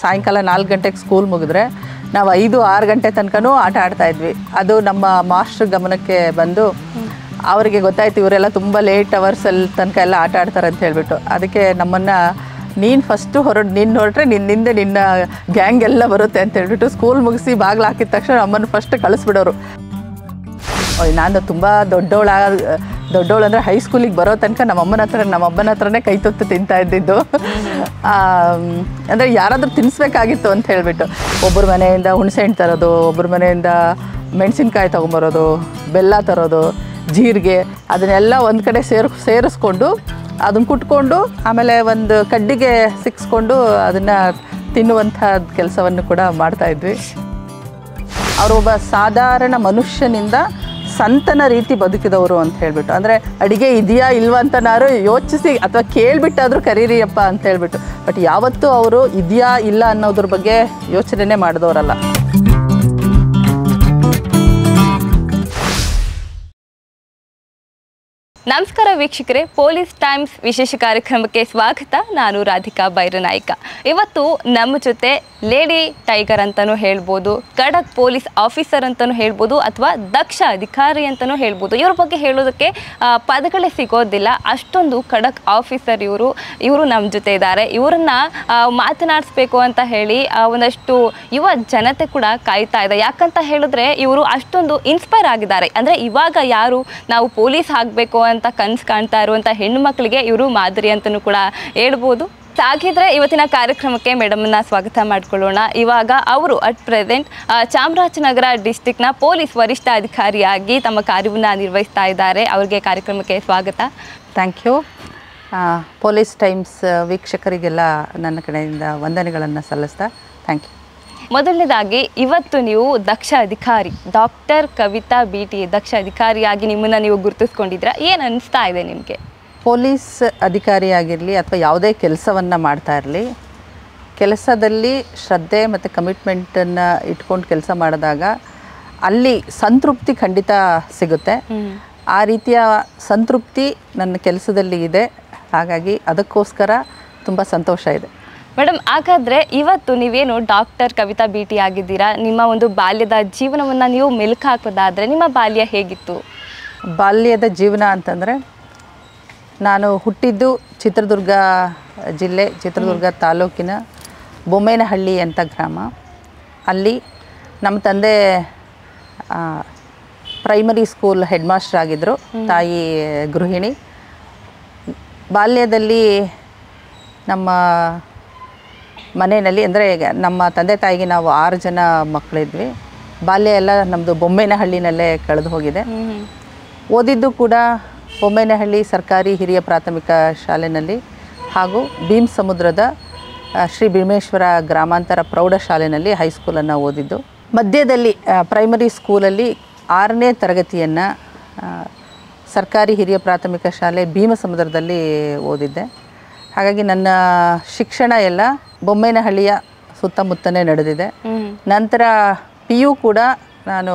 ಸಾಯಂಕಾಲ 4 ಗಂಟೆಗೆ ಸ್ಕೂಲ್ ಮುಗಿದ್ರೆ ನಾವು 5-6 ಗಂಟೆ ತನಕನೂ ಆಟ ಆಡ್ತಾಯಿದ್ವಿ. ಅದು ನಮ್ಮ ಮಾಸ್ಟ್ರ್ ಗಮನಕ್ಕೆ ಬಂದು ಅವರಿಗೆ ಗೊತ್ತಾಯ್ತು ಇವರೆಲ್ಲ ತುಂಬ ಲೇಟ್ ಅವರ್ಸಲ್ಲಿ ತನಕ ಎಲ್ಲ ಆಟ ಆಡ್ತಾರೆ ಅಂತ ಹೇಳ್ಬಿಟ್ಟು, ಅದಕ್ಕೆ ನಮ್ಮನ್ನು ನೀನು ಫಸ್ಟು ನೀನು ಹೊರಟ್ರೆ ನಿನ್ನಿಂದೆ ನಿನ್ನ ಗ್ಯಾಂಗ್ ಎಲ್ಲ ಬರುತ್ತೆ ಅಂತ ಹೇಳ್ಬಿಟ್ಟು ಸ್ಕೂಲ್ ಮುಗಿಸಿ ಬಾಗಿಲು ಹಾಕಿದ ತಕ್ಷಣ ನಮ್ಮನ್ನು ಫಸ್ಟ್ ಕಳಿಸ್ಬಿಡೋರು. ನಾನು ತುಂಬ ದೊಡ್ಡವಳು ಅಂದರೆ ಹೈಸ್ಕೂಲಿಗೆ ಬರೋ ತನಕ ನಮ್ಮಮ್ಮನ ಹತ್ರನೇ ಕೈ ತುತ್ತು ತಿಂತಾ ಇದ್ದಿದ್ದು. ಅಂದರೆ ಯಾರಾದರೂ ತಿನ್ನಿಸ್ಬೇಕಾಗಿತ್ತು ಅಂತ ಹೇಳಿಬಿಟ್ಟು ಒಬ್ಬರ ಮನೆಯಿಂದ ಹುಣಸೆಹಣ್ಣು ತರೋದು, ಒಬ್ಬರ ಮನೆಯಿಂದ ಮೆಣಸಿನ್ಕಾಯಿ ತೊಗೊಂಬರೋದು, ಬೆಲ್ಲ ತರೋದು, ಜೀರಿಗೆ, ಅದನ್ನೆಲ್ಲ ಒಂದು ಕಡೆ ಸೇರಿಸ್ಕೊಂಡು ಅದನ್ನು ಕುಟ್ಕೊಂಡು ಆಮೇಲೆ ಒಂದು ಕಡ್ಡಿಗೆ ಸಿಕ್ಸ್ಕೊಂಡು ಅದನ್ನು ತಿನ್ನುವಂಥ ಕೆಲಸವನ್ನು ಕೂಡ ಮಾಡ್ತಾಯಿದ್ವಿ. ಅವರೊಬ್ಬ ಸಾಧಾರಣ ಮನುಷ್ಯನಿಂದ ಸಂತನ ರೀತಿ ಬದುಕಿದವರು ಅಂತ ಹೇಳ್ಬಿಟ್ಟು, ಅಂದರೆ ಅಡುಗೆ ಇದೆಯಾ ಇಲ್ವಾ ಅಂತನಾರು ಯೋಚಿಸಿ ಅಥವಾ ಕೇಳಿಬಿಟ್ಟಾದರೂ ಕರೀರಿಯಪ್ಪ ಅಂತ ಹೇಳ್ಬಿಟ್ಟು, ಬಟ್ ಯಾವತ್ತೂ ಅವರು ಇದೆಯಾ ಇಲ್ಲ ಅನ್ನೋದ್ರ ಬಗ್ಗೆ ಯೋಚನೆ ಮಾಡಿದವರಲ್ಲ. ನಮಸ್ಕಾರ ವೀಕ್ಷಕರೇ, ಪೊಲೀಸ್ ಟೈಮ್ಸ್ ವಿಶೇಷ ಕಾರ್ಯಕ್ರಮಕ್ಕೆ ಸ್ವಾಗತ. ನಾನು ರಾಧಿಕಾ ಬೈರನಾಯ್ಕ. ಇವತ್ತು ನಮ್ಮ ಜೊತೆ ಲೇಡಿ ಟೈಗರ್ ಅಂತಲೂ ಹೇಳ್ಬೋದು, ಖಡಕ್ ಪೊಲೀಸ್ ಆಫೀಸರ್ ಅಂತಲೂ ಹೇಳ್ಬೋದು, ಅಥವಾ ದಕ್ಷ ಅಧಿಕಾರಿ ಅಂತಲೂ ಹೇಳ್ಬೋದು. ಇವ್ರ ಬಗ್ಗೆ ಹೇಳೋದಕ್ಕೆ ಪದಗಳೇ ಸಿಗೋದಿಲ್ಲ, ಅಷ್ಟೊಂದು ಖಡಕ್ ಆಫೀಸರ್ ಇವರು ನಮ್ಮ ಜೊತೆ ಇದ್ದಾರೆ. ಇವರನ್ನು ಮಾತನಾಡಿಸ್ಬೇಕು ಅಂತ ಹೇಳಿ ಒಂದಷ್ಟು ಯುವ ಜನತೆ ಕೂಡ ಕಾಯ್ತಾ ಇದೆ. ಯಾಕಂತ ಹೇಳಿದ್ರೆ ಇವರು ಅಷ್ಟೊಂದು ಇನ್ಸ್ಪೈರ್ ಆಗಿದ್ದಾರೆ. ಅಂದರೆ ಇವಾಗ ಯಾರು ನಾವು ಪೊಲೀಸ್ ಆಗಬೇಕು ಅಂತ ಕನಸು ಕಾಣ್ತಾ ಇರುವಂಥ ಹೆಣ್ಣು ಮಕ್ಕಳಿಗೆ ಇವರು ಮಾದರಿ ಅಂತಲೂ ಕೂಡ ಹೇಳ್ಬೋದು. ಹಾಗಿದ್ರೆ ಇವತ್ತಿನ ಕಾರ್ಯಕ್ರಮಕ್ಕೆ ಮೇಡಮನ್ನ ಸ್ವಾಗತ ಮಾಡ್ಕೊಳ್ಳೋಣ. ಇವಾಗ ಅವರು ಅಟ್ ಪ್ರೆಸೆಂಟ್ ಚಾಮರಾಜನಗರ ಡಿಸ್ಟಿಕ್ನ ಪೊಲೀಸ್ ವರಿಷ್ಠ ಅಧಿಕಾರಿಯಾಗಿ ತಮ್ಮ ಕಾರ್ಯವನ್ನು ನಿರ್ವಹಿಸ್ತಾ ಇದ್ದಾರೆ. ಅವರಿಗೆ ಕಾರ್ಯಕ್ರಮಕ್ಕೆ ಸ್ವಾಗತ. Thank you. ಪೊಲೀಸ್ ಟೈಮ್ಸ್ ವೀಕ್ಷಕರಿಗೆಲ್ಲ ನನ್ನ ಕಡೆಯಿಂದ ವಂದನೆಗಳನ್ನು ಸಲ್ಲಿಸ್ತಾ ಥ್ಯಾಂಕ್ ಯು. ಮೊದಲನೇದಾಗಿ ಇವತ್ತು ನೀವು ದಕ್ಷ ಅಧಿಕಾರಿ ಡಾಕ್ಟರ್ ಕವಿತಾ BT ದಕ್ಷ ಅಧಿಕಾರಿಯಾಗಿ ನಿಮ್ಮನ್ನು ನೀವು ಗುರುತಿಸ್ಕೊಂಡಿದ್ದೀರಾ. ಏನು ಅನಿಸ್ತಾ ಇದೆ ನಿಮಗೆ? ಪೊಲೀಸ್ ಅಧಿಕಾರಿಯಾಗಿರಲಿ ಅಥವಾ ಯಾವುದೇ ಕೆಲಸವನ್ನು ಮಾಡ್ತಾ ಇರಲಿ, ಕೆಲಸದಲ್ಲಿ ಶ್ರದ್ಧೆ ಮತ್ತು ಕಮಿಟ್ಮೆಂಟನ್ನು ಇಟ್ಕೊಂಡು ಕೆಲಸ ಮಾಡಿದಾಗ ಅಲ್ಲಿ ಸಂತೃಪ್ತಿ ಖಂಡಿತ ಸಿಗುತ್ತೆ. ಆ ರೀತಿಯ ಸಂತೃಪ್ತಿ ನನ್ನ ಕೆಲಸದಲ್ಲಿ ಇದೆ. ಹಾಗಾಗಿ ಅದಕ್ಕೋಸ್ಕರ ತುಂಬ ಸಂತೋಷ ಇದೆ. ಮೇಡಮ್, ಹಾಗಾದರೆ ಇವತ್ತು ನೀವೇನು ಡಾಕ್ಟರ್ ಕವಿತಾ BT ಆಗಿದ್ದೀರಾ, ನಿಮ್ಮ ಒಂದು ಬಾಲ್ಯದ ಜೀವನವನ್ನು ನೀವು ಮೆಲುಕು ಹಾಕೋದಾದರೆ ನಿಮ್ಮ ಬಾಲ್ಯ ಹೇಗಿತ್ತು? ಬಾಲ್ಯದ ಜೀವನ ಅಂತಂದರೆ, ನಾನು ಹುಟ್ಟಿದ್ದು ಚಿತ್ರದುರ್ಗ ಜಿಲ್ಲೆ, ಚಿತ್ರದುರ್ಗ ತಾಲೂಕಿನ ಬೊಮ್ಮೇನಹಳ್ಳಿ ಅಂತ ಗ್ರಾಮ. ಅಲ್ಲಿ ನಮ್ಮ ತಂದೆ ಪ್ರೈಮರಿ ಸ್ಕೂಲ್ ಹೆಡ್ ಮಾಸ್ಟರ್ ಆಗಿದ್ದರು, ತಾಯಿ ಗೃಹಿಣಿ. ಬಾಲ್ಯದಲ್ಲಿ ನಮ್ಮ ಮನೆಯಲ್ಲಿ, ಅಂದರೆ ನಮ್ಮ ತಂದೆ ತಾಯಿಗೆ ನಾವು 6 ಜನ ಮಕ್ಕಳಿದ್ವಿ. ಬಾಲ್ಯ ಎಲ್ಲ ನಮ್ಮದು ಬೊಮ್ಮೇನಹಳ್ಳಿನಲ್ಲೇ ಕಳೆದು ಹೋಗಿದೆ. ಓದಿದ್ದು ಕೂಡ ಬೊಮ್ಮೇನಹಳ್ಳಿ ಸರ್ಕಾರಿ ಹಿರಿಯ ಪ್ರಾಥಮಿಕ ಶಾಲೆಯಲ್ಲಿ ಹಾಗೂ ಭೀಮಸಮುದ್ರದ ಶ್ರೀ ಭೀಮೇಶ್ವರ ಗ್ರಾಮಾಂತರ ಪ್ರೌಢಶಾಲೆಯಲ್ಲಿ ಹೈಸ್ಕೂಲನ್ನು ಓದಿದ್ದು. ಮಧ್ಯದಲ್ಲಿ ಪ್ರೈಮರಿ ಸ್ಕೂಲಲ್ಲಿ 6ನೇ ತರಗತಿಯನ್ನು ಸರ್ಕಾರಿ ಹಿರಿಯ ಪ್ರಾಥಮಿಕ ಶಾಲೆ ಭೀಮಸಮುದ್ರದಲ್ಲಿ ಓದಿದ್ದೆ. ಹಾಗಾಗಿ ನನ್ನ ಶಿಕ್ಷಣ ಎಲ್ಲ ಬೊಮ್ಮೇನಹಳ್ಳಿಯ ಸುತ್ತಮುತ್ತನೇ ನಡೆದಿದೆ. ನಂತರ PU ಕೂಡ ನಾನು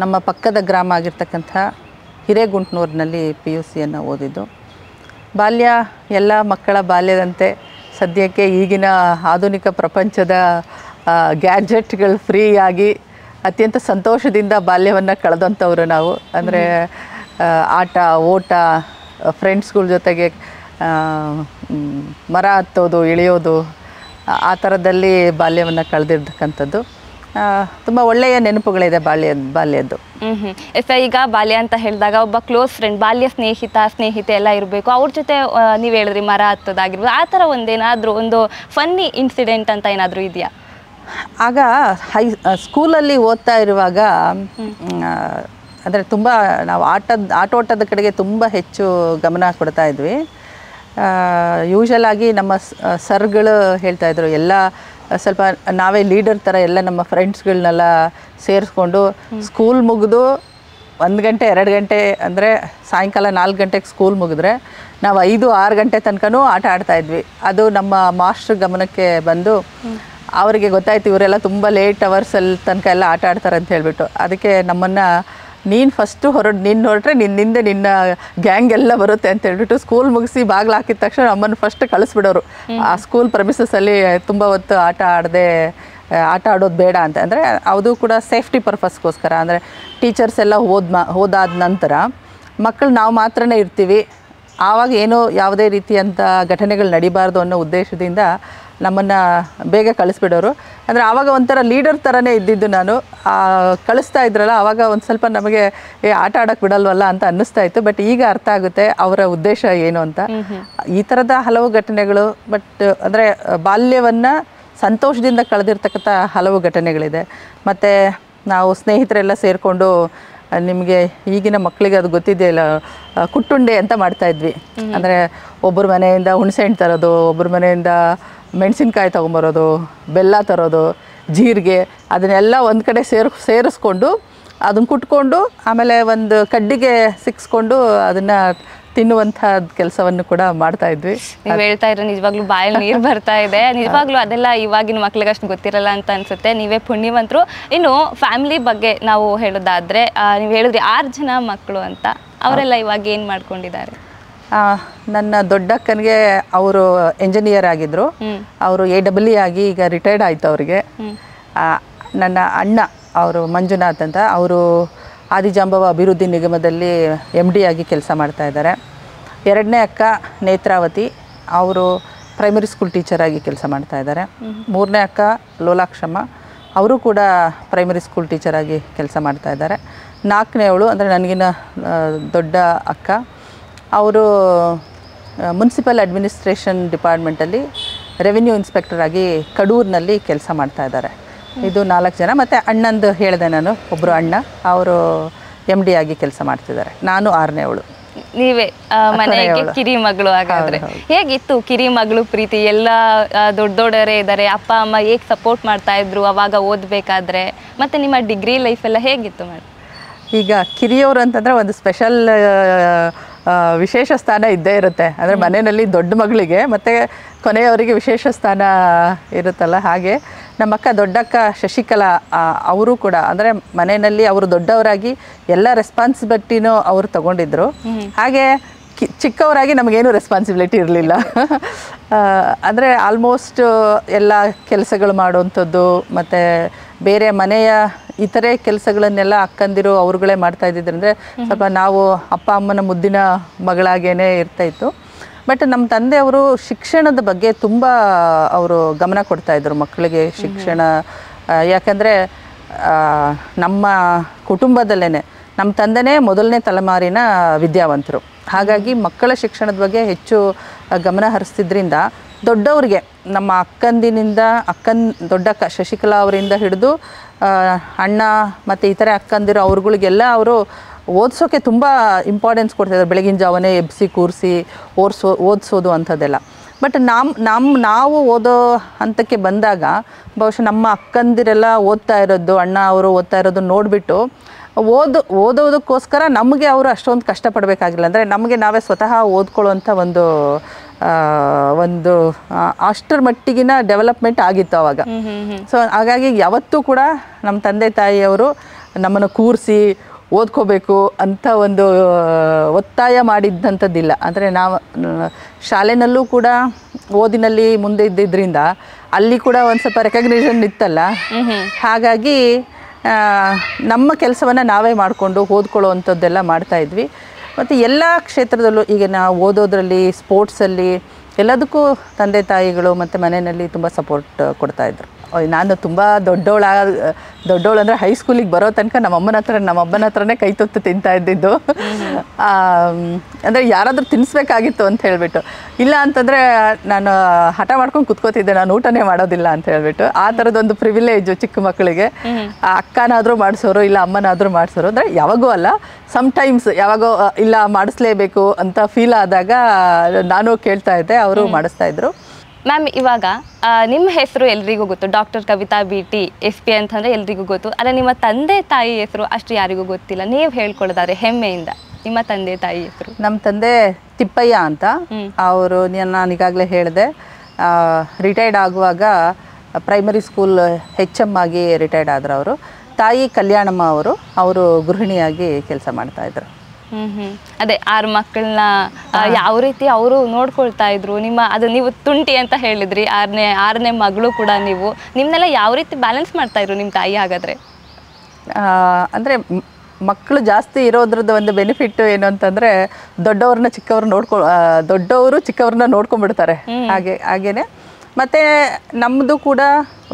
ನಮ್ಮ ಪಕ್ಕದ ಗ್ರಾಮ ಆಗಿರ್ತಕ್ಕಂಥ ಹಿರೇಗುಂಟ್ನೂರಿನಲ್ಲಿ PUCಯನ್ನು ಓದಿದ್ದು. ಬಾಲ್ಯ ಎಲ್ಲ ಮಕ್ಕಳ ಬಾಲ್ಯದಂತೆ ಸದ್ಯಕ್ಕೆ ಈಗಿನ ಆಧುನಿಕ ಪ್ರಪಂಚದ ಗ್ಯಾಡ್ಜೆಟ್ಗಳು ಫ್ರೀಯಾಗಿ ಅತ್ಯಂತ ಸಂತೋಷದಿಂದ ಬಾಲ್ಯವನ್ನು ಕಳೆದಂಥವ್ರು ನಾವು. ಅಂದರೆ ಆಟ ಓಟ, ಫ್ರೆಂಡ್ಸ್ಗಳ ಜೊತೆಗೆ ಮರ ಹತ್ತೋದು ಇಳಿಯೋದು, ಆ ಥರದಲ್ಲಿ ಬಾಲ್ಯವನ್ನು ಕಳೆದಿರ್ತಕ್ಕಂಥದ್ದು. ತುಂಬ ಒಳ್ಳೆಯ ನೆನಪುಗಳಿದೆ ಬಾಲ್ಯದ್ದು. ಈಗ ಬಾಲ್ಯ ಅಂತ ಹೇಳಿದಾಗ ಒಬ್ಬ ಕ್ಲೋಸ್ ಫ್ರೆಂಡ್, ಬಾಲ್ಯ ಸ್ನೇಹಿತೆ ಎಲ್ಲ ಇರಬೇಕು. ಅವ್ರ ಜೊತೆ ನೀವು ಹೇಳಿದ್ರಿ ಮರ ಹತ್ತೋದಾಗಿರ್ಬೋದು, ಆ ಥರ ಒಂದೇನಾದರೂ ಒಂದು ಫನ್ನಿ ಇನ್ಸಿಡೆಂಟ್ ಅಂತ ಏನಾದರೂ ಇದೆಯಾ? ಆಗ ಸ್ಕೂಲಲ್ಲಿ ಓದ್ತಾ ಇರುವಾಗ ಅಂದರೆ ತುಂಬ ನಾವು ಆಟೋಟದ ಕಡೆಗೆ ತುಂಬ ಹೆಚ್ಚು ಗಮನ ಕೊಡ್ತಾ ಇದ್ವಿ. ಯೂಶಲಾಗಿ ನಮ್ಮ ಸರ್ಗಳು ಹೇಳ್ತಾಯಿದ್ರು, ಎಲ್ಲ ಸ್ವಲ್ಪ ನಾವೇ ಲೀಡರ್ ಥರ ಎಲ್ಲ ನಮ್ಮ ಫ್ರೆಂಡ್ಸ್ಗಳನ್ನೆಲ್ಲ ಸೇರಿಸ್ಕೊಂಡು ಸ್ಕೂಲ್ ಮುಗಿದು 1 ಗಂಟೆ 2 ಗಂಟೆ ಅಂದರೆ ಸಾಯಂಕಾಲ 4 ಗಂಟೆಗೆ ಸ್ಕೂಲ್ ಮುಗಿದ್ರೆ ನಾವು 5-6 ಗಂಟೆ ತನಕನೂ ಆಟ ಆಡ್ತಾಯಿದ್ವಿ. ಅದು ನಮ್ಮ ಮಾಸ್ಟ್ರ್ ಗಮನಕ್ಕೆ ಬಂದು ಅವರಿಗೆ ಗೊತ್ತಾಯ್ತು ಇವರೆಲ್ಲ ತುಂಬ ಲೇಟ್ ಅವರ್ಸಲ್ಲಿ ತನಕ ಎಲ್ಲ ಆಟ ಆಡ್ತಾರೆ ಅಂತ ಹೇಳ್ಬಿಟ್ಟು, ಅದಕ್ಕೆ ನಮ್ಮನ್ನು ನೀನು ಫಸ್ಟು ನೀನು ಹೊರಟ್ರೆ ನಿನ್ನಿಂದೆ ನಿನ್ನ ಗ್ಯಾಂಗ್ ಎಲ್ಲ ಬರುತ್ತೆ ಅಂತ ಹೇಳ್ಬಿಟ್ಟು ಸ್ಕೂಲ್ ಮುಗಿಸಿ ಬಾಗಿಲು ಹಾಕಿದ ತಕ್ಷಣ ನಮ್ಮನ್ನು ಫಸ್ಟ್ ಕಳಿಸ್ಬಿಡೋರು. ಆ ಸ್ಕೂಲ್ ಪ್ರಮಿಸಸ್ಸಲ್ಲಿ ತುಂಬ ಹೊತ್ತು ಆಟ ಆಡೋದು ಬೇಡ ಅಂತ. ಅಂದರೆ ಅದು ಕೂಡ ಸೇಫ್ಟಿ ಪರ್ಪಸ್ಗೋಸ್ಕರ. ಅಂದರೆ ಟೀಚರ್ಸ್ ಎಲ್ಲ ಹೋದಾದ ನಂತರ ಮಕ್ಕಳು ನಾವು ಮಾತ್ರನೇ ಇರ್ತೀವಿ, ಆವಾಗ ಏನೋ ಯಾವುದೇ ರೀತಿಯಂಥ ಘಟನೆಗಳು ನಡಿಬಾರ್ದು ಅನ್ನೋ ಉದ್ದೇಶದಿಂದ ನಮ್ಮನ್ನು ಬೇಗ ಕಳಿಸ್ಬಿಡೋರು. ಅಂದರೆ ಆವಾಗ ಒಂಥರ ಲೀಡರ್ ಥರನೇ ಇದ್ದಿದ್ದು ನಾನು. ಕಳಿಸ್ತಾ ಇದ್ರಲ್ಲ ಆವಾಗ ಒಂದು ಸ್ವಲ್ಪ ನಮಗೆ ಆಟ ಆಡೋಕ್ಕೆ ಬಿಡಲ್ವಲ್ಲ ಅಂತ ಅನ್ನಿಸ್ತಾ ಇತ್ತು. ಬಟ್ ಈಗ ಅರ್ಥ ಆಗುತ್ತೆ ಅವರ ಉದ್ದೇಶ ಏನು ಅಂತ. ಈ ಥರದ ಹಲವು ಘಟನೆಗಳು, ಬಟ್ ಅಂದರೆ ಬಾಲ್ಯವನ್ನು ಸಂತೋಷದಿಂದ ಕಳೆದಿರ್ತಕ್ಕಂಥ ಹಲವು ಘಟನೆಗಳಿದೆ. ಮತ್ತು ನಾವು ಸ್ನೇಹಿತರೆಲ್ಲ ಸೇರಿಕೊಂಡು, ನಿಮಗೆ ಈಗಿನ ಮಕ್ಕಳಿಗೆ ಅದು ಗೊತ್ತಿದೆಯಲ್ಲ, ಕುಟ್ಟುಂಡೆ ಅಂತ ಮಾಡ್ತಾಯಿದ್ವಿ. ಅಂದರೆ ಒಬ್ಬರ ಮನೆಯಿಂದ ಹುಣಸೆಹಣ್ಣು ತರೋದು, ಒಬ್ಬರ ಮನೆಯಿಂದ ಮೆಣಸಿನ್ಕಾಯಿ ತೊಗೊಂಬರೋದು, ಬೆಲ್ಲ ತರೋದು, ಜೀರಿಗೆ, ಅದನ್ನೆಲ್ಲ ಒಂದು ಕಡೆ ಸೇರಿಸ್ಕೊಂಡು ಅದನ್ನು ಕುಟ್ಕೊಂಡು ಆಮೇಲೆ ಒಂದು ಕಡ್ಡಿಗೆ ಸಿಕ್ಸ್ಕೊಂಡು ಅದನ್ನು ತಿನ್ನುವಂಥ ಕೆಲಸವನ್ನು ಕೂಡ ಮಾಡ್ತಾ ಇದ್ವಿ. ನೀವು ಹೇಳ್ತಾ ಇದ್ರೆ ನಿಜವಾಗ್ಲೂ ಬಾಯಲ್ಲಿ ನೀರು ಬರ್ತಾ ಇದೆ. ನಿಜವಾಗ್ಲೂ ಅದೆಲ್ಲ ಇವಾಗಿನ ಮಕ್ಳಿಗೆ ಅಷ್ಟು ಗೊತ್ತಿರಲ್ಲ ಅಂತ ಅನ್ಸುತ್ತೆ. ನೀವೇ ಪುಣ್ಯವಂತರು. ಇನ್ನು ಫ್ಯಾಮಿಲಿ ಬಗ್ಗೆ ನಾವು ಹೇಳೋದಾದ್ರೆ, ನೀವು ಹೇಳಿದ್ರಿ 6 ಜನ ಮಕ್ಕಳು ಅಂತ, ಅವರೆಲ್ಲ ಇವಾಗ ಏನು ಮಾಡ್ಕೊಂಡಿದ್ದಾರೆ? ನನ್ನ ದೊಡ್ಡಕ್ಕನಿಗೆ ಅವರು ಎಂಜಿನಿಯರ್ ಆಗಿದ್ದರು. ಅವರು AEE ಆಗಿ ಈಗ ರಿಟೈರ್ಡ್ ಆಯಿತು ಅವರಿಗೆ. ನನ್ನ ಅಣ್ಣ ಅವರು ಮಂಜುನಾಥ್ ಅಂತ, ಅವರು ಆದಿಜಾಂಬವ ಅಭಿವೃದ್ಧಿ ನಿಗಮದಲ್ಲಿ MD ಆಗಿ ಕೆಲಸ ಮಾಡ್ತಾ ಇದ್ದಾರೆ. ಎರಡನೇ ಅಕ್ಕ ನೇತ್ರಾವತಿ, ಅವರು ಪ್ರೈಮರಿ ಸ್ಕೂಲ್ ಟೀಚರಾಗಿ ಕೆಲಸ ಮಾಡ್ತಾ ಇದ್ದಾರೆ. ಮೂರನೇ ಅಕ್ಕ ಲೋಲಾಕ್ಷಮ್ಮ, ಅವರು ಕೂಡ ಪ್ರೈಮರಿ ಸ್ಕೂಲ್ ಟೀಚರಾಗಿ ಕೆಲಸ ಮಾಡ್ತಾ ಇದ್ದಾರೆ. ನಾಲ್ಕನೇವಳು ಅಂದರೆ ನನಗಿನ್ನ ದೊಡ್ಡ ಅಕ್ಕ, ಅವರು ಮುನ್ಸಿಪಲ್ ಅಡ್ಮಿನಿಸ್ಟ್ರೇಷನ್ ಡಿಪಾರ್ಟ್ಮೆಂಟಲ್ಲಿ ರೆವಿನ್ಯೂ ಇನ್ಸ್ಪೆಕ್ಟರ್ ಆಗಿ ಕಡೂರಿನಲ್ಲಿ ಕೆಲಸ ಮಾಡ್ತಾ ಇದ್ದಾರೆ. ಇದು 4 ಜನ. ಮತ್ತು ಅಣ್ಣಂದು ಹೇಳಿದೆ ನಾನು, ಒಬ್ಬರು ಅಣ್ಣ, ಅವರು MD ಆಗಿ ಕೆಲಸ ಮಾಡ್ತಿದ್ದಾರೆ. ನಾನು 6ನೇವಳು. ನೀವೇ ಮನೆಗೆ ಕಿರಿ ಮಗಳು. ಹಾಗಾದ್ರೆ ಹೇಗಿತ್ತು ಕಿರಿ ಮಗಳು ಪ್ರೀತಿ? ಎಲ್ಲ ದೊಡ್ಡವರೇ ಇದ್ದಾರೆ, ಅಪ್ಪ ಅಮ್ಮ ಹೇಗೆ ಸಪೋರ್ಟ್ ಮಾಡ್ತಾ ಇದ್ರು ಅವಾಗ ಓದಬೇಕಾದ್ರೆ? ಮತ್ತು ನಿಮ್ಮ ಡಿಗ್ರಿ ಲೈಫ್ ಎಲ್ಲ ಹೇಗಿತ್ತು ಮೇಡಮ್? ಈಗ ಕಿರಿಯವರು ಅಂತಂದರೆ ಒಂದು ಸ್ಪೆಷಲ್ ವಿಶೇಷ ಸ್ಥಾನ ಇದ್ದೇ ಇರುತ್ತೆ. ಅಂದರೆ ಮನೆಯಲ್ಲಿ ದೊಡ್ಡ ಮಗಳಿಗೆ ಮತ್ತು ಕೊನೆಯವರಿಗೆ ವಿಶೇಷ ಸ್ಥಾನ ಇರುತ್ತಲ್ಲ, ಹಾಗೆ ನಮ್ಮ ಅಕ್ಕ ದೊಡ್ಡಕ್ಕ ಶಶಿಕಲಾ, ಅವರು ಕೂಡ ಅಂದರೆ ಮನೆಯಲ್ಲಿ ಅವರು ದೊಡ್ಡವರಾಗಿ ಎಲ್ಲ ರೆಸ್ಪಾನ್ಸಿಬಿಲಿಟಿನೂ ಅವರು ತಗೊಂಡಿದ್ರು. ಹಾಗೆ ಚಿಕ್ಕವರಾಗಿ ನಮಗೇನು ರೆಸ್ಪಾನ್ಸಿಬಿಲಿಟಿ ಇರಲಿಲ್ಲ. ಅಂದರೆ ಆಲ್ಮೋಸ್ಟ್ ಎಲ್ಲ ಕೆಲಸಗಳು ಮಾಡುವಂಥದ್ದು ಮತ್ತು ಬೇರೆ ಮನೆಯ ಇತರೆ ಕೆಲಸಗಳನ್ನೆಲ್ಲ ಅಕ್ಕಂದಿರು ಅವ್ರುಗಳೇ ಮಾಡ್ತಾ ಇದ್ದಿದ್ರಂದರೆ ಸ್ವಲ್ಪ ನಾವು ಅಪ್ಪ ಅಮ್ಮನ ಮುದ್ದಿನ ಮಗಳಾಗೇ ಇರ್ತಾಯಿತ್ತು. ಬಟ್ ನಮ್ಮ ತಂದೆಯವರು ಶಿಕ್ಷಣದ ಬಗ್ಗೆ ತುಂಬ ಅವರು ಗಮನ ಕೊಡ್ತಾಯಿದ್ರು ಮಕ್ಕಳಿಗೆ. ಶಿಕ್ಷಣ ಯಾಕಂದರೆ ನಮ್ಮ ಕುಟುಂಬದಲ್ಲೇ ನಮ್ಮ ತಂದೆನೇ ಮೊದಲನೇ ತಲೆಮಾರಿನ ವಿದ್ಯಾವಂತರು. ಹಾಗಾಗಿ ಮಕ್ಕಳ ಶಿಕ್ಷಣದ ಬಗ್ಗೆ ಹೆಚ್ಚು ಗಮನ ಹರಿಸ್ತಿದ್ರಿಂದ ದೊಡ್ಡವರಿಗೆ, ನಮ್ಮ ದೊಡ್ಡಕ್ಕ ಶಶಿಕಲಾ ಅವರಿಂದ ಹಿಡಿದು ಅಣ್ಣ ಮತ್ತು ಇತರೆ ಅಕ್ಕಂದಿರು ಅವ್ರುಗಳಿಗೆಲ್ಲ ಅವರು ಓದಿಸೋಕ್ಕೆ ತುಂಬ ಇಂಪಾರ್ಟೆನ್ಸ್ ಕೊಡ್ತಾಯಿದ್ದಾರೆ. ಬೆಳಗಿನ ಜಾವನೇ ಎಬ್ಬಿಸಿ ಕೂರಿಸಿ ಓದಿಸೋದು ಅಂಥದ್ದೆಲ್ಲ. ಬಟ್ ನಾವು ಓದೋ ಹಂತಕ್ಕೆ ಬಂದಾಗ ಬಹುಶಃ ನಮ್ಮ ಅಕ್ಕಂದಿರೆಲ್ಲ ಓದ್ತಾ ಇರೋದು, ಅಣ್ಣ ಅವರು ಓದ್ತಾ ಇರೋದು ನೋಡಿಬಿಟ್ಟು ಓದೋದಕ್ಕೋಸ್ಕರ ನಮಗೆ ಅವರು ಅಷ್ಟೊಂದು ಕಷ್ಟಪಡಬೇಕಾಗಿಲ್ಲ. ಅಂದರೆ ನಮಗೆ ನಾವೇ ಸ್ವತಃ ಓದ್ಕೊಳ್ಳೋವಂಥ ಒಂದು ಅಷ್ಟರ ಮಟ್ಟಿಗಿನ ಡೆವಲಪ್ಮೆಂಟ್ ಆಗಿತ್ತು ಆವಾಗ. ಸೊ ಹಾಗಾಗಿ ಯಾವತ್ತೂ ಕೂಡ ನಮ್ಮ ತಂದೆ ತಾಯಿಯವರು ನಮ್ಮನ್ನು ಕೂರಿಸಿ ಓದ್ಕೋಬೇಕು ಅಂತ ಒಂದು ಒತ್ತಾಯ ಮಾಡಿದ್ದಂಥದ್ದಿಲ್ಲ. ಅಂದರೆ ನಾವು ಶಾಲೆನಲ್ಲೂ ಕೂಡ ಓದಿನಲ್ಲಿ ಮುಂದೆ ಇದ್ದಿದ್ದರಿಂದ ಅಲ್ಲಿ ಕೂಡ ಒಂದು ಸ್ವಲ್ಪ ರೆಕಗ್ನಿಷನ್ ಇತ್ತಲ್ಲ, ಹಾಗಾಗಿ ನಮ್ಮ ಕೆಲಸವನ್ನು ನಾವೇ ಮಾಡಿಕೊಂಡು ಓದ್ಕೊಳ್ಳೋ ಅಂಥದ್ದೆಲ್ಲ ಮಾಡ್ತಾಯಿದ್ವಿ. ಮತ್ತು ಎಲ್ಲ ಕ್ಷೇತ್ರದಲ್ಲೂ ಈಗ ನಾವು ಓದೋದ್ರಲ್ಲಿ, ಸ್ಪೋರ್ಟ್ಸಲ್ಲಿ, ಎಲ್ಲದಕ್ಕೂ ತಂದೆ ತಾಯಿಗಳು ಮತ್ತು ಮನೆಯಲ್ಲಿ ತುಂಬ ಸಪೋರ್ಟ್ ಕೊಡ್ತಾಯಿದ್ರು. ನಾನು ತುಂಬ ದೊಡ್ಡವಳು ಅಂದರೆ ಹೈಸ್ಕೂಲಿಗೆ ಬರೋ ತನಕ ನಮ್ಮಮ್ಮನ ಹತ್ರನೇ ಕೈ ತುತ್ತು ತಿಂತಾ ಇದ್ದಿದ್ದು. ಅಂದರೆ ಯಾರಾದರೂ ತಿನ್ನಿಸ್ಬೇಕಾಗಿತ್ತು ಅಂತ ಹೇಳಿಬಿಟ್ಟು, ಇಲ್ಲ ಅಂತಂದರೆ ನಾನು ಹಠ ಮಾಡ್ಕೊಂಡು ಕುತ್ಕೋತಿದ್ದೆ, ನಾನು ಊಟನೇ ಮಾಡೋದಿಲ್ಲ ಅಂತ ಹೇಳ್ಬಿಟ್ಟು. ಆ ಥರದೊಂದು ಪ್ರಿವಿಲೇಜು ಚಿಕ್ಕ ಮಕ್ಕಳಿಗೆ. ಅಕ್ಕನಾದರೂ ಮಾಡಿಸೋರು, ಇಲ್ಲ ಅಮ್ಮನಾದರೂ ಮಾಡಿಸೋರು. ಅಂದರೆ ಯಾವಾಗೂ ಅಲ್ಲ, ಸಮ್ಟೈಮ್ಸ್ ಯಾವಾಗೋ ಇಲ್ಲ ಮಾಡಿಸ್ಲೇಬೇಕು ಅಂತ ಫೀಲ್ ಆದಾಗ ನಾನು ಕೇಳ್ತಾ ಇದ್ದೆ, ಅವರು ಮಾಡಿಸ್ತಾಯಿದ್ರು. ಮ್ಯಾಮ್, ಇವಾಗ ನಿಮ್ಮ ಹೆಸರು ಎಲ್ರಿಗೂ ಗೊತ್ತು, ಡಾಕ್ಟರ್ ಕವಿತಾ BT SP ಅಂತಂದರೆ ಎಲ್ರಿಗೂ ಗೊತ್ತು. ಆದರೆ ನಿಮ್ಮ ತಂದೆ ತಾಯಿ ಹೆಸರು ಅಷ್ಟು ಯಾರಿಗೂ ಗೊತ್ತಿಲ್ಲ. ನೀವು ಹೇಳ್ಕೊಳ್ಳೋದಾದ್ರೆ ಹೆಮ್ಮೆಯಿಂದ ನಿಮ್ಮ ತಂದೆ ತಾಯಿ ಹೆಸರು? ನಮ್ಮ ತಂದೆ ತಿಪ್ಪಯ್ಯ ಅಂತ. ಅವರು ನಾನು ಈಗಾಗಲೇ ಹೇಳಿದೆ, ರಿಟೈರ್ಡ್ ಆಗುವಾಗ ಪ್ರೈಮರಿ ಸ್ಕೂಲ್ HM ಆಗಿ ರಿಟೈರ್ಡ್ ಆದರು ಅವರು. ತಾಯಿ ಕಲ್ಯಾಣಮ್ಮ ಅವರು ಗೃಹಿಣಿಯಾಗಿ ಕೆಲಸ ಮಾಡ್ತಾಯಿದ್ರು. ಅದೇ 6 ಮಕ್ಕಳನ್ನ ಯಾವ ರೀತಿ ಅವರು ನೋಡ್ಕೊಳ್ತಾ ಇದ್ರು? ನೀವು ತುಂಟಿ ಅಂತ ಹೇಳಿದ್ರಿ, ಆರನೇ ಮಗಳು ಕೂಡ ನೀವು. ನಿಮ್ಮನ್ನೆಲ್ಲ ಯಾವ ರೀತಿ ಬ್ಯಾಲೆನ್ಸ್ ಮಾಡ್ತಾ ಇದ್ರು ನಿಮ್ಮ ತಾಯಿ? ಹಾಗಾದರೆ ಅಂದರೆ ಮಕ್ಕಳು ಜಾಸ್ತಿ ಇರೋದ್ರದ್ದು ಒಂದು ಬೆನಿಫಿಟ್ ಏನು ಅಂತಂದರೆ ದೊಡ್ಡವರು ಚಿಕ್ಕವ್ರನ್ನ ನೋಡ್ಕೊಂಡ್ಬಿಡ್ತಾರೆ. ಹಾಗೇನೆ ಮತ್ತು ನಮ್ಮದು ಕೂಡ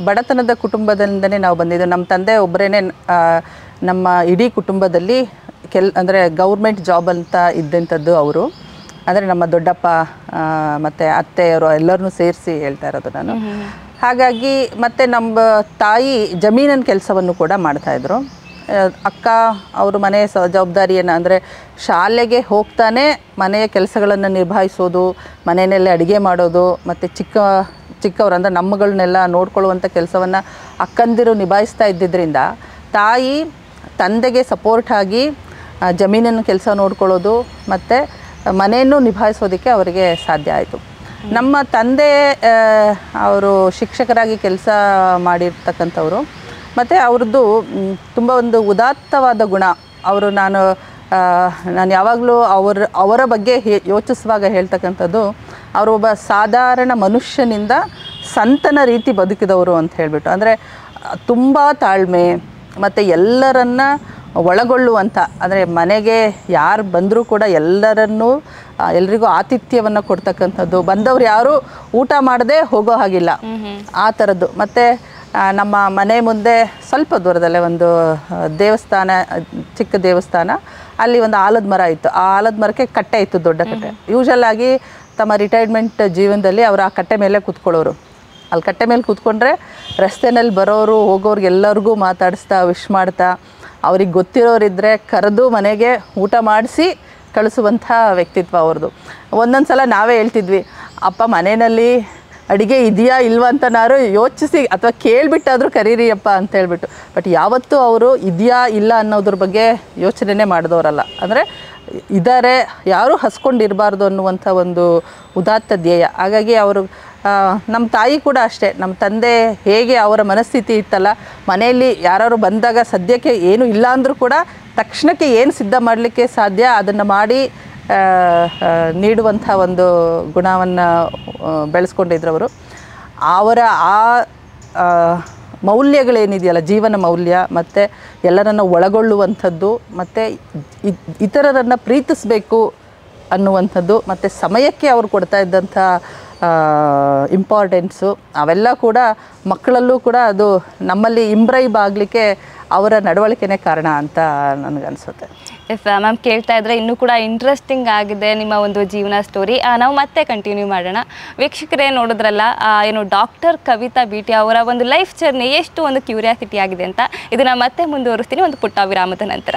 ಬಡತನದ ಕುಟುಂಬದಿಂದನೇ ನಾವು ಬಂದಿದ್ದು. ನಮ್ಮ ತಂದೆ ಒಬ್ಬರೇ ನಮ್ಮ ಇಡೀ ಕುಟುಂಬದಲ್ಲಿ ಅಂದರೆ ಗೌರ್ಮೆಂಟ್ ಜಾಬ್ ಅಂತ ಇದ್ದಂಥದ್ದು ಅವರು. ಅಂದರೆ ನಮ್ಮ ದೊಡ್ಡಪ್ಪ ಮತ್ತು ಅತ್ತೆಯವರು ಎಲ್ಲರನ್ನೂ ಸೇರಿಸಿ ಹೇಳ್ತಾ ಇರೋದು ನಾನು. ಹಾಗಾಗಿ ಮತ್ತು ನಮ್ಮ ತಾಯಿ ಜಮೀನಿನ ಕೆಲಸವನ್ನು ಕೂಡ ಮಾಡ್ತಾಯಿದ್ರು. ಅಕ್ಕ ಅವರು ಮನೆ ಜವಾಬ್ದಾರಿಯನ್ನು ಅಂದರೆ ಶಾಲೆಗೆ ಹೋಗ್ತಾನೆ ಮನೆಯ ಕೆಲಸಗಳನ್ನು ನಿಭಾಯಿಸೋದು, ಮನೆಯಲ್ಲೇ ಅಡುಗೆ ಮಾಡೋದು, ಮತ್ತು ಚಿಕ್ಕವರು ಅಂದರೆ ನಮ್ಮಗಳನ್ನೆಲ್ಲ ನೋಡ್ಕೊಳ್ಳುವಂಥ ಕೆಲಸವನ್ನು ಅಕ್ಕಂದಿರು ನಿಭಾಯಿಸ್ತಾ ಇದ್ದಿದ್ದರಿಂದ ತಾಯಿ ತಂದೆಗೆ ಸಪೋರ್ಟ್ ಆಗಿ ಜಮೀನಿನ ಕೆಲಸ ನೋಡ್ಕೊಳ್ಳೋದು ಮತ್ತು ಮನೆಯನ್ನು ನಿಭಾಯಿಸೋದಕ್ಕೆ ಅವರಿಗೆ ಸಾಧ್ಯ ಆಯಿತು. ನಮ್ಮ ತಂದೆ ಅವರು ಶಿಕ್ಷಕರಾಗಿ ಕೆಲಸ ಮಾಡಿರ್ತಕ್ಕಂಥವ್ರು. ಮತ್ತು ಅವ್ರದ್ದು ತುಂಬ ಒಂದು ಉದಾತ್ತವಾದ ಗುಣ. ನಾನು ಯಾವಾಗಲೂ ಅವರ ಬಗ್ಗೆ ಯೋಚಿಸುವಾಗ ಹೇಳ್ತಕ್ಕಂಥದ್ದು, ಅವರು ಒಬ್ಬ ಸಾಧಾರಣ ಮನುಷ್ಯನಿಂದ ಸಂತನ ರೀತಿ ಬದುಕಿದವರು ಅಂತ ಹೇಳಿಬಿಟ್ಟು. ಅಂದರೆ ತುಂಬ ತಾಳ್ಮೆ ಮತ್ತು ಎಲ್ಲರನ್ನ ಒಳಗೊಳ್ಳುವಂಥ, ಅಂದರೆ ಮನೆಗೆ ಯಾರು ಬಂದರೂ ಕೂಡ ಎಲ್ರಿಗೂ ಆತಿಥ್ಯವನ್ನು ಕೊಡ್ತಕ್ಕಂಥದ್ದು, ಬಂದವರು ಯಾರೂ ಊಟ ಮಾಡದೆ ಹೋಗೋ ಹಾಗಿಲ್ಲ ಆ ಥರದ್ದು. ಮತ್ತು ನಮ್ಮ ಮನೆ ಮುಂದೆ ಸ್ವಲ್ಪ ದೂರದಲ್ಲೇ ಒಂದು ದೇವಸ್ಥಾನ, ಚಿಕ್ಕ ದೇವಸ್ಥಾನ, ಅಲ್ಲಿ ಒಂದು ಆಲದ ಮರ ಇತ್ತು. ಆ ಆಲದ ಮರಕ್ಕೆ ಕಟ್ಟೆ ಇತ್ತು, ದೊಡ್ಡ ಕಟ್ಟೆ. ಯೂಶಲ್ ಆಗಿ ತಮ್ಮ ರಿಟೈರ್ಮೆಂಟ್ ಜೀವನದಲ್ಲಿ ಅವರು ಆ ಕಟ್ಟೆ ಮೇಲೆ ಕೂತ್ಕೊಳ್ಳೋರು. ಅಲ್ಲಿ ಕಟ್ಟೆ ಮೇಲೆ ಕೂತ್ಕೊಂಡ್ರೆ ರಸ್ತೆಯಲ್ಲಿ ಬರೋರು ಹೋಗೋರಿಗೆಲ್ಲರಿಗೂ ಮಾತಾಡಿಸ್ತಾ ವಿಶ್ ಮಾಡ್ತಾ, ಅವ್ರಿಗೆ ಗೊತ್ತಿರೋರಿದ್ದರೆ ಕರೆದು ಮನೆಗೆ ಊಟ ಮಾಡಿಸಿ ಕಳಿಸುವಂಥ ವ್ಯಕ್ತಿತ್ವ ಅವ್ರದ್ದು. ಒಂದೊಂದು ಸಲ ನಾವೇ ಹೇಳ್ತಿದ್ವಿ, ಅಪ್ಪ ಮನೆಯಲ್ಲಿ ಅಡುಗೆ ಇದೆಯಾ ಇಲ್ವಾ ಅಂತ ನಾರು ಯೋಚಿಸಿ ಅಥವಾ ಕೇಳಿಬಿಟ್ಟಾದರೂ ಕರೀರಿಯಪ್ಪ ಅಂತ ಹೇಳ್ಬಿಟ್ಟು. ಬಟ್ ಯಾವತ್ತೂ ಅವರು ಇದೆಯಾ ಇಲ್ಲ ಅನ್ನೋದ್ರ ಬಗ್ಗೆ ಯೋಚನೆ ಮಾಡಿದವರಲ್ಲ. ಅಂದರೆ ಇದ್ದಾರೆ, ಯಾರೂ ಹಸ್ಕೊಂಡಿರಬಾರ್ದು ಅನ್ನುವಂಥ ಒಂದು ಉದಾತ್ತ ಧ್ಯೇಯ. ಹಾಗಾಗಿ ಅವರು ನಮ್ಮ ತಾಯಿ ಕೂಡ ಅಷ್ಟೇ. ನಮ್ಮ ತಂದೆ ಹೇಗೆ ಅವರ ಮನಸ್ಥಿತಿ ಇತ್ತಲ್ಲ, ಮನೆಯಲ್ಲಿ ಯಾರು ಬಂದಾಗ ಸದ್ಯಕ್ಕೆ ಏನೂ ಇಲ್ಲ ಅಂದರೂ ಕೂಡ ತಕ್ಷಣಕ್ಕೆ ಏನು ಸಿದ್ಧ ಮಾಡಲಿಕ್ಕೆ ಸಾಧ್ಯ ಅದನ್ನು ಮಾಡಿ ನೀಡುವಂಥ ಒಂದು ಗುಣವನ್ನು ಬೆಳೆಸ್ಕೊಂಡಿದ್ರು ಅವರು. ಅವರ ಆ ಮೌಲ್ಯಗಳೇನಿದೆಯಲ್ಲ, ಜೀವನ ಮೌಲ್ಯ ಮತ್ತು ಎಲ್ಲರನ್ನು ಒಳಗೊಳ್ಳುವಂಥದ್ದು ಮತ್ತು ಇತರರನ್ನು ಪ್ರೀತಿಸಬೇಕು ಅನ್ನುವಂಥದ್ದು ಮತ್ತು ಸಮಯಕ್ಕೆ ಅವರು ಕೊಡ್ತಾ ಇದ್ದಂಥ ಇಂಪಾರ್ಟೆನ್ಸು ಅವೆಲ್ಲ ಕೂಡ ಮಕ್ಕಳಲ್ಲೂ ಕೂಡ ಅದು ನಮ್ಮಲ್ಲಿ ಇಂಬ್ರೈಬ್ ಆಗಲಿಕ್ಕೆ ಅವರ ನಡವಳಿಕೆನೇ ಕಾರಣ ಅಂತ ನನಗನ್ಸುತ್ತೆ. ಎಸ್ ಮ್ಯಾಮ್, ಕೇಳ್ತಾ ಇದ್ರೆ ಇನ್ನೂ ಕೂಡ ಇಂಟ್ರೆಸ್ಟಿಂಗ್ ಆಗಿದೆ ನಿಮ್ಮ ಒಂದು ಜೀವನ ಸ್ಟೋರಿ. ನಾವು ಮತ್ತೆ ಕಂಟಿನ್ಯೂ ಮಾಡೋಣ. ವೀಕ್ಷಕರೇ ನೋಡಿದ್ರಲ್ಲ, ಏನು ಡಾಕ್ಟರ್ ಕವಿತಾ ಬಿಟಿ ಅವರ ಒಂದು ಲೈಫ್ ಜರ್ನಿ ಎಷ್ಟು ಒಂದು ಕ್ಯೂರಿಯಾಸಿಟಿ ಆಗಿದೆ ಅಂತ. ಇದನ್ನು ಮತ್ತೆ ಮುಂದುವರಿಸ್ತೀನಿ ಒಂದು ಪುಟ್ಟ ವಿರಾಮದ ನಂತರ.